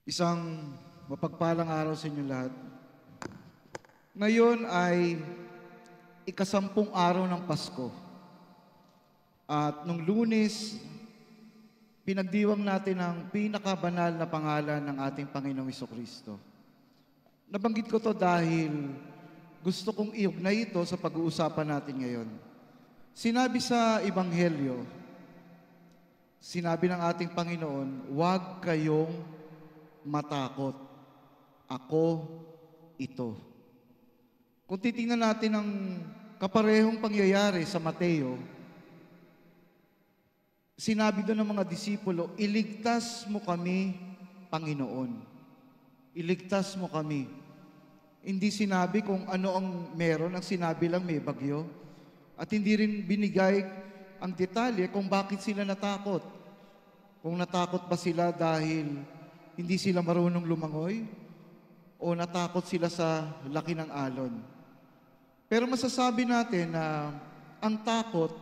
Isang mapagpalang araw sa inyo lahat. Ngayon ay ikasampung araw ng Pasko. At nung Lunes, pinagdiwang natin ang pinakabanal na pangalan ng ating Panginoong Hesus-Kristo. Nabanggit ko to dahil gusto kong iugnay ito sa pag-uusapan natin ngayon. Sinabi sa Ebanghelyo, sinabi ng ating Panginoon, huwag kayong matakot. Ako ito. Kung titingnan natin ang kaparehong pangyayari sa Mateo, sinabi doon ng mga disipulo, iligtas mo kami, Panginoon. Iligtas mo kami. Hindi sinabi kung ano ang meron, ang sinabi lang may bagyo. At hindi rin binigay ang detalye kung bakit sila natakot. Kung natakot ba sila dahil hindi sila marunong lumangoy o natakot sila sa laki ng alon. Pero masasabi natin na ang takot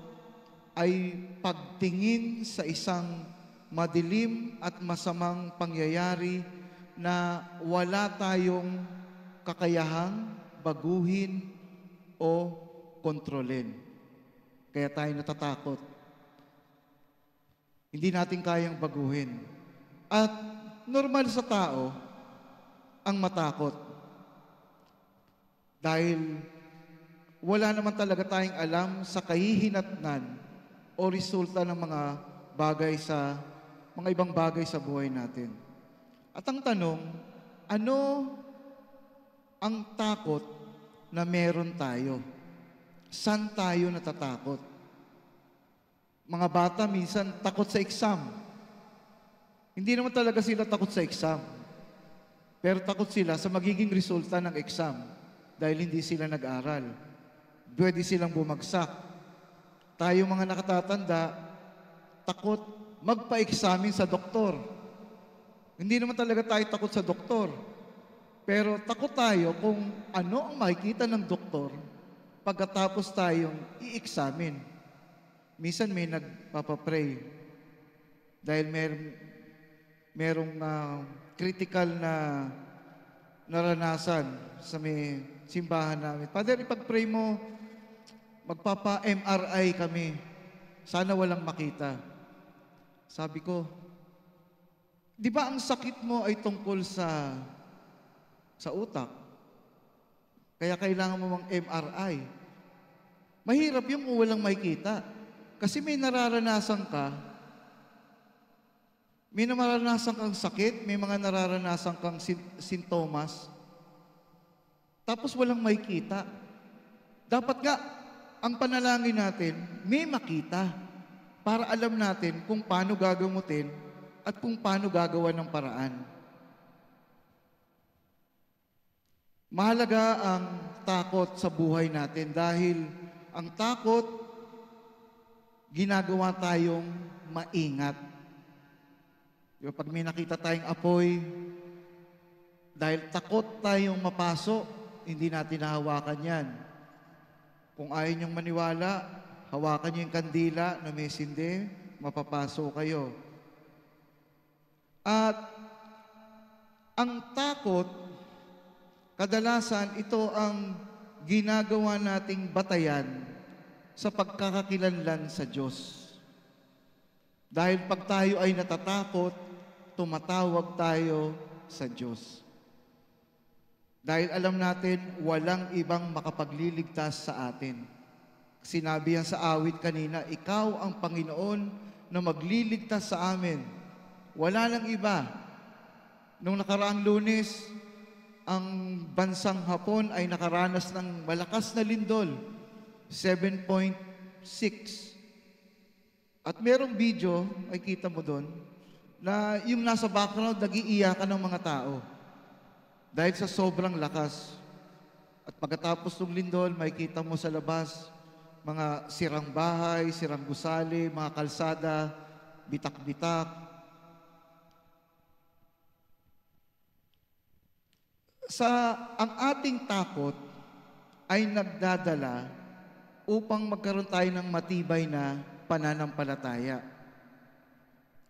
ay pagtingin sa isang madilim at masamang pangyayari na wala tayong kakayahang baguhin o kontrolin. Kaya tayo natatakot. Hindi natin kayang baguhin. At normal sa tao ang matakot. Dahil wala naman talaga tayong alam sa kahihinatnan o resulta ng mga ibang bagay sa buhay natin. At ang tanong, ano ang takot na meron tayo? Saan tayo natatakot? Mga bata minsan takot sa exam. Hindi naman talaga sila takot sa exam. Pero takot sila sa magiging resulta ng exam dahil hindi sila nag-aral. Pwede silang bumagsak. Tayo mga nakatatanda, takot magpa-examine sa doktor. Hindi naman talaga tayo takot sa doktor. Pero takot tayo kung ano ang makikita ng doktor pagkatapos tayong i-examine. Minsan may nagpapapray dahil merong critical na naranasan sa may simbahan namin. Father, ipag-pray mo, magpapa-MRI kami. Sana walang makita. Sabi ko, di ba ang sakit mo ay tungkol sa utak? Kaya kailangan mo mang MRI. Mahirap yung kung walang makita. Kasi may nararanasan ka, may nararanasan kang sakit, may mga nararanasan kang sintomas, tapos walang makita. Dapat nga, ang panalangin natin, may makita para alam natin kung paano gagamutin at kung paano gagawa ng paraan. Mahalaga ang takot sa buhay natin dahil ang takot, ginagawa tayong maingat. Diba, pag may nakita tayong apoy, dahil takot tayong mapasok, hindi natin nahawakan yan. Kung ayaw niyong maniwala, hawakan niyo yung kandila na may sindi, mapapasok kayo. At ang takot, kadalasan ito ang ginagawa nating batayan sa pagkakakilanlan sa Diyos. Dahil pag tayo ay natatakot, tumatawag tayo sa Diyos. Dahil alam natin, walang ibang makapagliligtas sa atin. Sinabi yan sa awit kanina, ikaw ang Panginoon na magliligtas sa amin. Wala lang iba. Nung nakaraang Lunes, ang bansang Hapon ay nakaranas ng malakas na lindol, 7.6. At merong video, ay kita mo doon, na yung nasa background, nag-iiyakan ng mga tao. Dahil sa sobrang lakas. At pagkatapos ng lindol, makikita mo sa labas, mga sirang bahay, sirang gusali, mga kalsada, bitak-bitak. Ang ating takot ay nagdadala upang magkaroon tayo ng matibay na pananampalataya.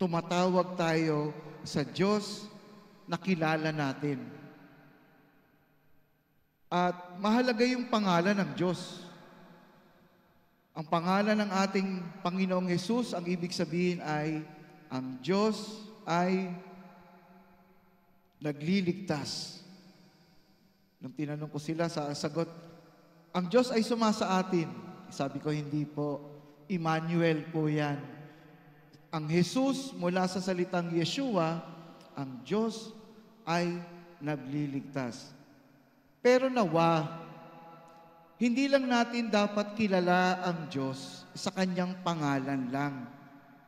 Tumatawag tayo sa Diyos na kilala natin. At mahalaga yung pangalan ng Diyos. Ang pangalan ng ating Panginoong Hesus, ang ibig sabihin ay, ang Diyos ay nagliligtas. Nung tinanong ko sila, sa sagot, ang Diyos ay sumasa atin. Sabi ko, hindi po. Emmanuel po yan. Ang Jesus, mula sa salitang Yeshua, ang Diyos ay nagliligtas. Pero nawa, hindi lang natin dapat kilala ang Diyos sa kanyang pangalan lang.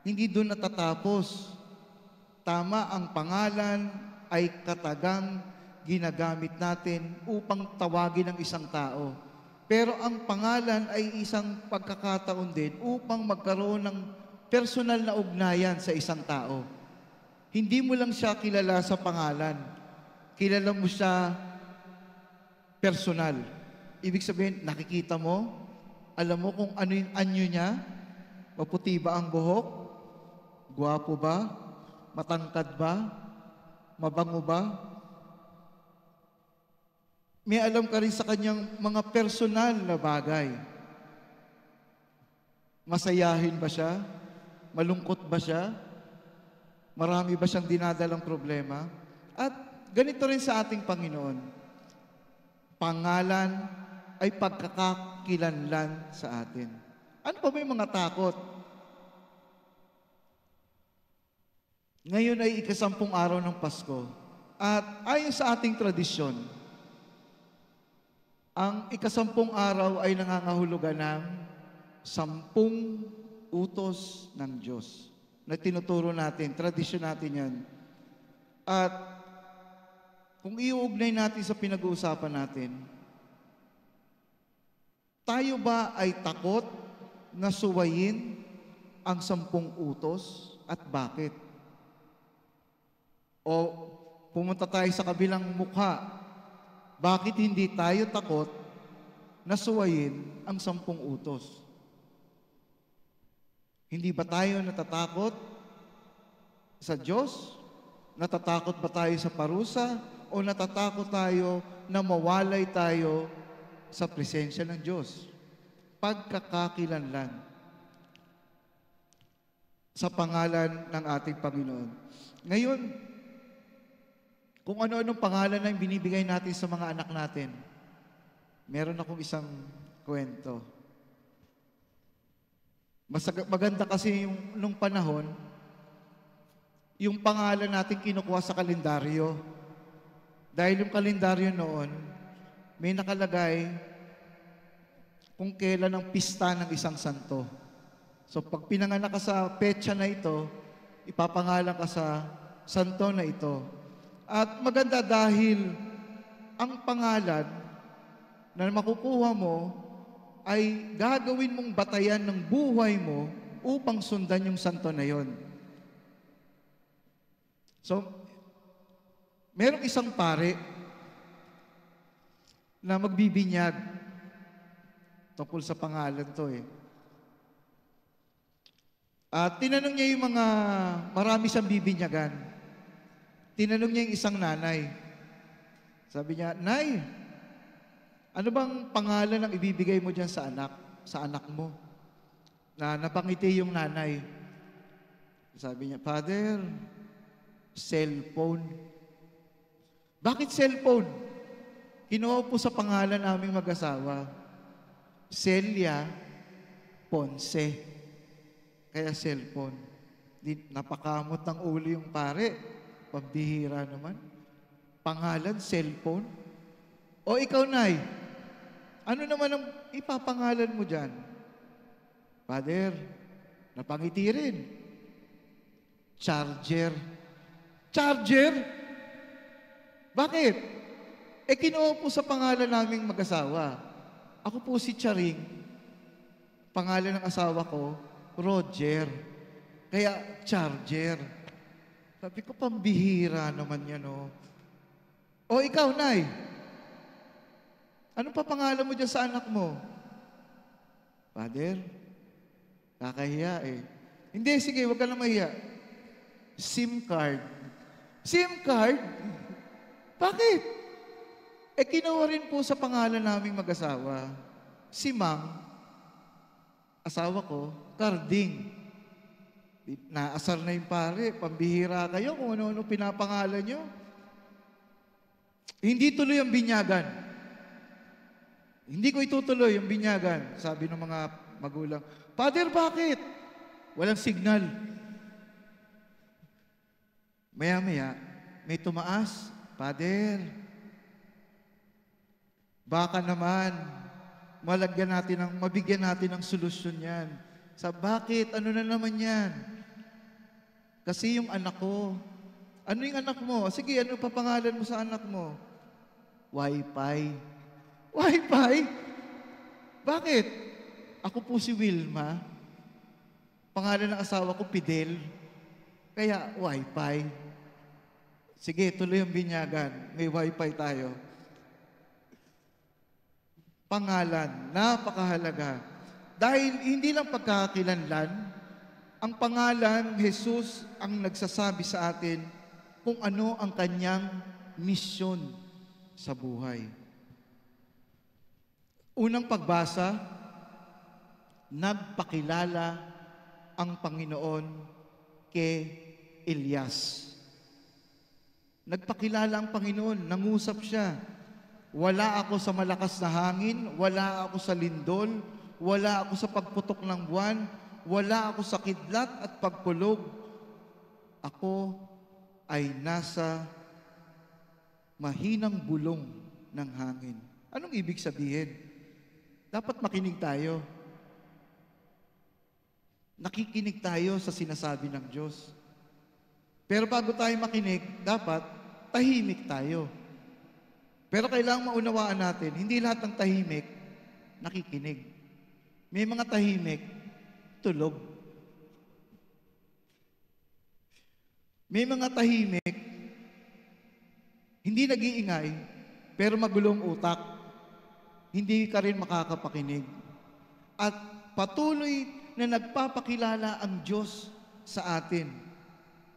Hindi doon natatapos. Tama, ang pangalan ay katagang ginagamit natin upang tawagin ang isang tao. Pero ang pangalan ay isang pagkakataon din upang magkaroon ng personal na ugnayan sa isang tao. Hindi mo lang siya kilala sa pangalan. Kilala mo siya personal. Ibig sabihin, nakikita mo, alam mo kung ano yung anyo niya, maputi ba ang buhok, gwapo ba, matangkad ba, mabango ba? May alam ka rin sa kanyang mga personal na bagay. Masayahin ba siya? Malungkot ba siya? Marami ba siyang dinadalang problema? At ganito rin sa ating Panginoon. Pangalan ay pagkakakilanlan sa atin. Ano pa may mga takot? Ngayon ay ika-10 araw ng Pasko. At ayon sa ating tradisyon, ang ika-10 araw ay nangangahulugan ng 10 utos ng Diyos na tinuturo natin, tradisyon natin yan. At kung iuugnay natin sa pinag-uusapan natin, tayo ba ay takot na suwayin ang 10 utos at bakit? O pumunta tayo sa kabilang mukha, bakit hindi tayo takot na suwayin ang 10 utos? Hindi ba tayo natatakot sa Diyos? Natatakot ba tayo sa parusa? O natatakot tayo na mawalay tayo sa presensya ng Diyos? Pagkakakilanlan sa pangalan ng ating Panginoon. Ngayon, kung ano-anong pangalan na binibigay natin sa mga anak natin, meron akong isang kwento. Maganda kasi nung panahon, yung pangalan natin kinukuha sa kalendaryo. Dahil yung kalendaryo noon, may nakalagay kung kailan ang pista ng isang santo. So pag pinanganak ka sa petsa na ito, ipapangalan ka sa santo na ito. At maganda dahil ang pangalan na makukuha mo ay gagawin mong batayan ng buhay mo upang sundan yung santo na yon. So, merong isang pare na magbibinyag tungkol sa pangalan to eh. At tinanong niya yung mga marami siyang bibinyagan. Tinanong niya yung isang nanay. Sabi niya, Nay, ano bang pangalan ang ibibigay mo dyan sa anak mo? Na napangiti yung nanay. Sabi niya, Father, cellphone. Bakit cellphone? Kinuha po sa pangalan naming mag-asawa. Celia Ponce. Kaya cellphone. Napakamot ng ulo yung pare. Pambihira naman. Pangalan, cellphone. O ikaw, Nay, ano naman ang ipapangalan mo dyan? Father, napangiti rin. Charger. Charger? Bakit? Kinuha po sa pangalan naming mag-asawa. Ako po si Charing. Pangalan ng asawa ko, Roger. Kaya, Charger. Sabi ko, pambihira naman yan, oh. O ikaw, Nay, ano pa pangalan mo dyan sa anak mo? Father, kakahiya eh. Hindi, sige, wag ka na mahiya. SIM card. SIM card? Bakit? Kinuha rin po sa pangalan naming mag-asawa. Si Mang, asawa ko, Carding. Naasar na yung pare, pambihira kayo kung ano-ano pinapangalan nyo. Hindi tuloy ang binyagan. Hindi ko itutuloy yung binyagan, sabi ng mga magulang. Father, bakit? Walang signal. Maya-maya, may tumaas. Father, baka naman, mabigyan natin ng solusyon yan. Bakit? Ano na naman yan? Kasi yung anak ko. Ano yung anak mo? Sige, ano pa pangalan mo sa anak mo? Wi-Fi. Wi-Fi? Bakit? Ako po si Wilma. Pangalan ng asawa ko, Fidel. Kaya, Wi-Fi. Sige, tuloy ang binyagan. May Wi-Fi tayo. Pangalan, napakahalaga. Dahil hindi lang pagkakakilanlan, ang pangalan, Jesus, ang nagsasabi sa atin kung ano ang kanyang misyon sa buhay. Unang pagbasa, nagpakilala ang Panginoon kay Elias. Nagpakilala ang Panginoon, nangusap siya. Wala ako sa malakas na hangin, wala ako sa lindol, wala ako sa pagputok ng buwan, wala ako sa kidlat at pagkulog. Ako ay nasa mahinang bulong ng hangin. Anong ibig sabihin? Dapat makinig tayo. Nakikinig tayo sa sinasabi ng Diyos. Pero bago tayo makinig, dapat tahimik tayo. Pero kailangang maunawaan natin, hindi lahat ng tahimik nakikinig. May mga tahimik, tulog. May mga tahimik, hindi nag-iingay, pero magulong utak. Hindi ka rin makakapakinig. At patuloy na nagpapakilala ang Diyos sa atin.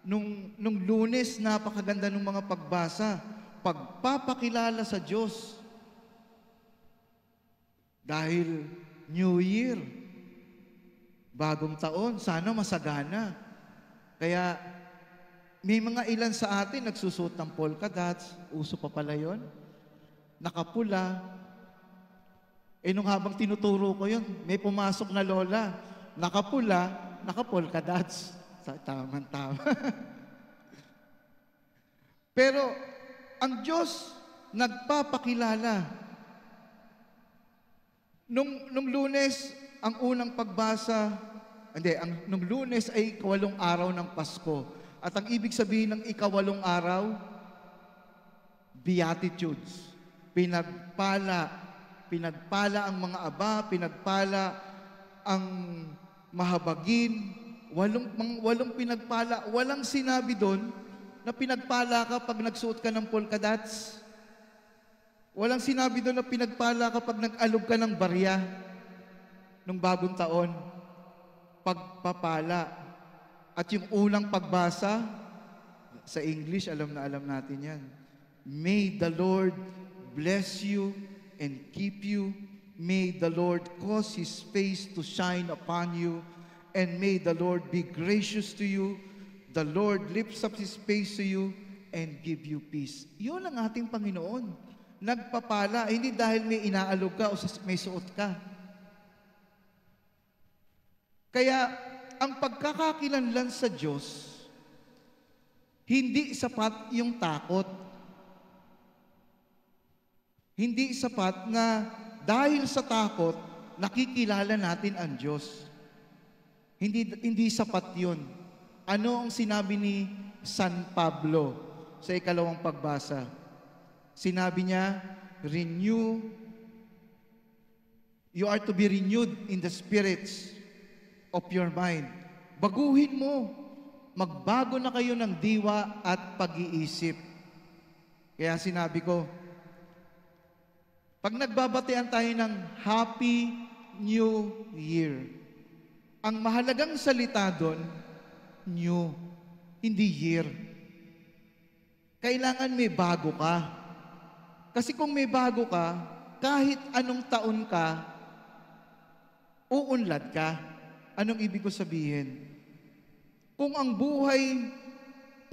Nung Lunes, napakaganda ng mga pagbasa. Pagpapakilala sa Diyos. Dahil New Year, bagong taon, sana masagana. Kaya may mga ilan sa atin nagsusuot ng polka dots, uso pa pala yun, nakapula. Nung habang tinuturo ko yun, may pumasok na lola, nakapula, nakapolka dots. Tama-tama. Pero ang Diyos nagpapakilala. Nung Lunes, ang unang pagbasa, nung Lunes ay ikawalong araw ng Pasko. At ang ibig sabihin ng ikawalong araw, Beatitudes. Pinagpala ang mga aba, pinagpala ang mahabagin, walong pinagpala. Walang sinabi doon na pinagpala ka pag nagsuot ka ng polka dots. Walang sinabi doon na pinagpala kapag nag-alog ka ng barya nung bagong taon. Pagpapala. At yung unang pagbasa, sa English, alam na alam natin yan. May the Lord bless you and keep you. May the Lord cause His face to shine upon you. And may the Lord be gracious to you. The Lord lifts up His face to you and give you peace. Yun ang ating Panginoon. Nagpapala, hindi dahil may inaalog ka o may suot ka. Kaya, ang pagkakakilanlan sa Diyos, hindi sapat yung takot. Hindi sapat na dahil sa takot, nakikilala natin ang Diyos. Hindi sapat yun. Ano ang sinabi ni San Pablo sa ikalawang pagbasa? Sinabi niya, you are to be renewed in the spirits of your mind. Baguhin mo. Magbago na kayo ng diwa at pag-iisip. Kaya sinabi ko, pag nagbabatean tayo ng Happy New Year, ang mahalagang salita doon, new, hindi year. kailangan may bago ka. Kasi kung may bago ka, kahit anong taon ka, uunlad ka. Anong ibig ko sabihin? Kung ang buhay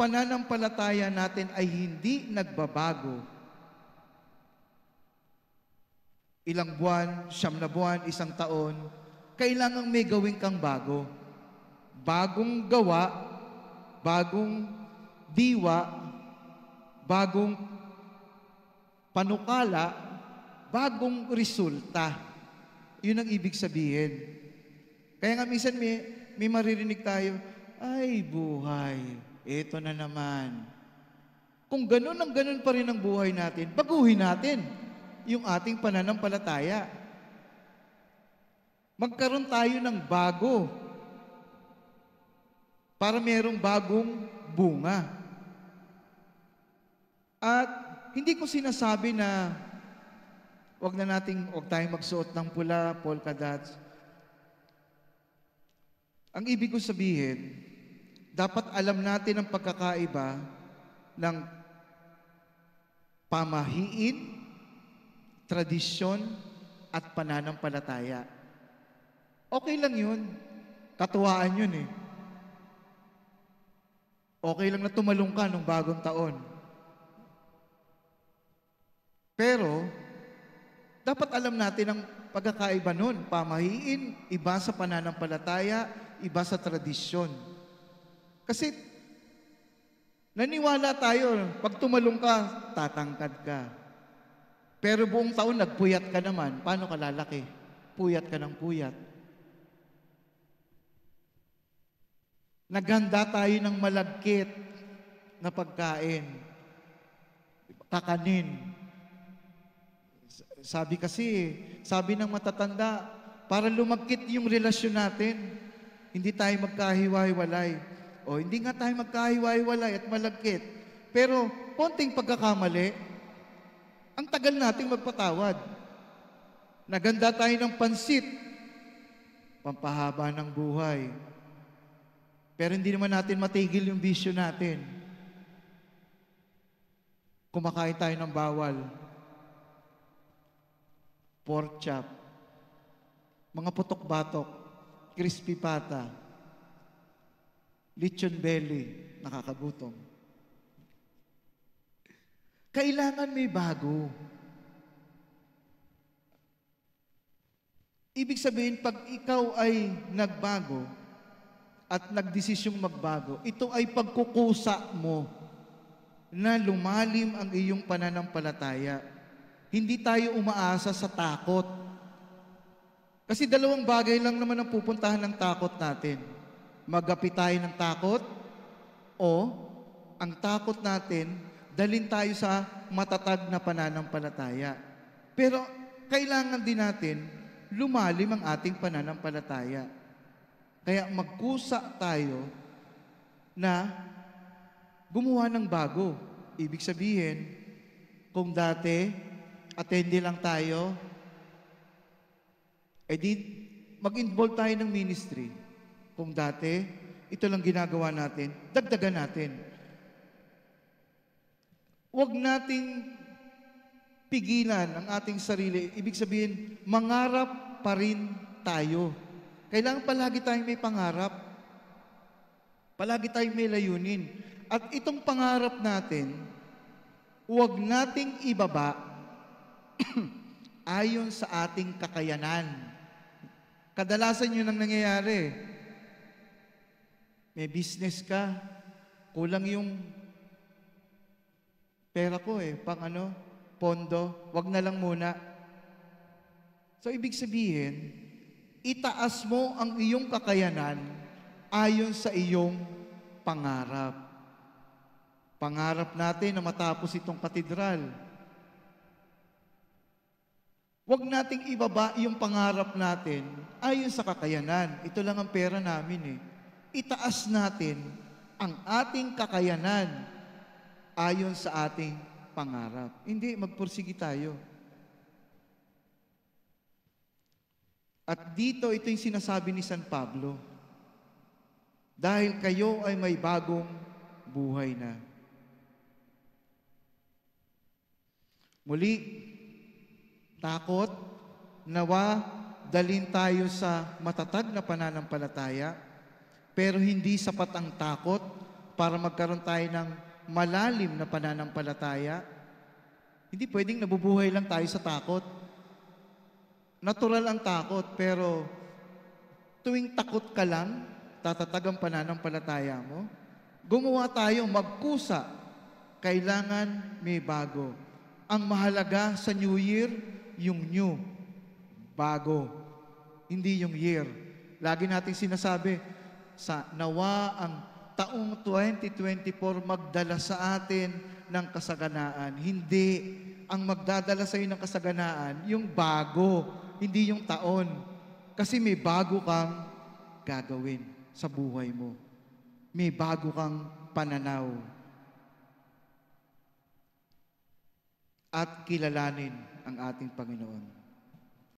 pananampalataya natin ay hindi nagbabago, ilang buwan, 9 na buwan, 1 taon, kailangang may gawin kang bago. Bagong gawa, bagong diwa, bagong panukala, bagong resulta. Yun ang ibig sabihin. Kaya nga minsan may maririnig tayo, ay buhay, eto na naman. Kung ganun ang ganun pa rin ang buhay natin, baguhin natin yung ating pananampalataya. Magkaroon tayo ng bago para merong bagong bunga. At hindi ko sinasabi na wag tayong magsuot ng pula, polka dots. Ang ibig ko sabihin, dapat alam natin ang pagkakaiba ng pamahiin, tradisyon, at pananampalataya. Okay lang yun. Katuwaan yun eh. Okay lang na tumalong ka nung bagong taon. Pero, dapat alam natin ang pagkakaiba nun. Pamahiin, iba sa pananampalataya, iba sa tradisyon. Kasi, naniwala tayo, pag tumalong ka, tatangkad ka. Pero buong taon, nagpuyat ka naman, paano ka lalaki? Puyat ka ng puyat. Naghanda tayo ng malagkit na pagkain. Kakanin. Sabi ng matatanda, para lumagkit yung relasyon natin, hindi tayo magkahiwa-hiwalay. O hindi nga tayo magkahiwa-hiwalay at malagkit. Pero, konting pagkakamali, ang tagal nating magpatawad. Naganda tayo ng pansit, pampahaba ng buhay. Pero hindi naman natin matigil yung bisyo natin. Kumakain tayo ng bawal, pork chop, mga putok-batok, crispy pata, lechon belly, nakakagutom. Kailangan may bago. Ibig sabihin, pag ikaw ay nagbago at nagdesisyong magbago, ito ay pagkukusa mo na lumalim ang iyong pananampalataya. Hindi tayo umaasa sa takot. Kasi 2 bagay lang naman ang pupuntahan ng takot natin. Magapi tayo ng takot o ang takot natin, dalhin tayo sa matatag na pananampalataya. Pero kailangan din natin lumalim ang ating pananampalataya. Kaya magkusa tayo na gumawa ng bago. Ibig sabihin, kung dati, attende lang tayo, edi mag-involve tayo ng ministry. Kung dati, ito lang ginagawa natin, dagdagan natin. Huwag nating pigilan ang ating sarili. Ibig sabihin, mangarap pa rin tayo. Kailangan palagi tayong may pangarap. Palagi tayong may layunin. At itong pangarap natin, huwag nating ibaba ayon sa ating kakayanan. Kadalasan yun ang nangyayari. May business ka, kulang yung pera ko pondo, wag na lang muna. So, ibig sabihin, itaas mo ang iyong kakayanan ayon sa iyong pangarap. Pangarap natin na matapos itong katedral. Huwag nating ibaba yung pangarap natin ayon sa kakayanan. Ito lang ang pera namin Itaas natin ang ating kakayanan ayon sa ating pangarap. Hindi, magpursigi tayo. At dito, ito yung sinasabi ni San Pablo. Dahil kayo ay may bagong buhay na. Muli, takot, nawa dalhin tayo sa matatag na pananampalataya, pero hindi sapat ang takot para magkaroon tayo ng malalim na pananampalataya. Hindi pwedeng nabubuhay lang tayo sa takot. Natural ang takot, pero tuwing takot ka lang, tatatag ang pananampalataya mo. Gumawa tayo, magkusa. Kailangan may bago. Ang mahalaga sa New Year, yung new. Bago. Hindi yung year. Lagi natin sinasabi, sa nawa ang taong 2024 magdala sa atin ng kasaganaan. Hindi. Ang magdadala sa iyo ng kasaganaan, yung bago, hindi yung taon. Kasi may bago kang gagawin sa buhay mo. May bago kang pananaw. At kilalanin ang ating Panginoon.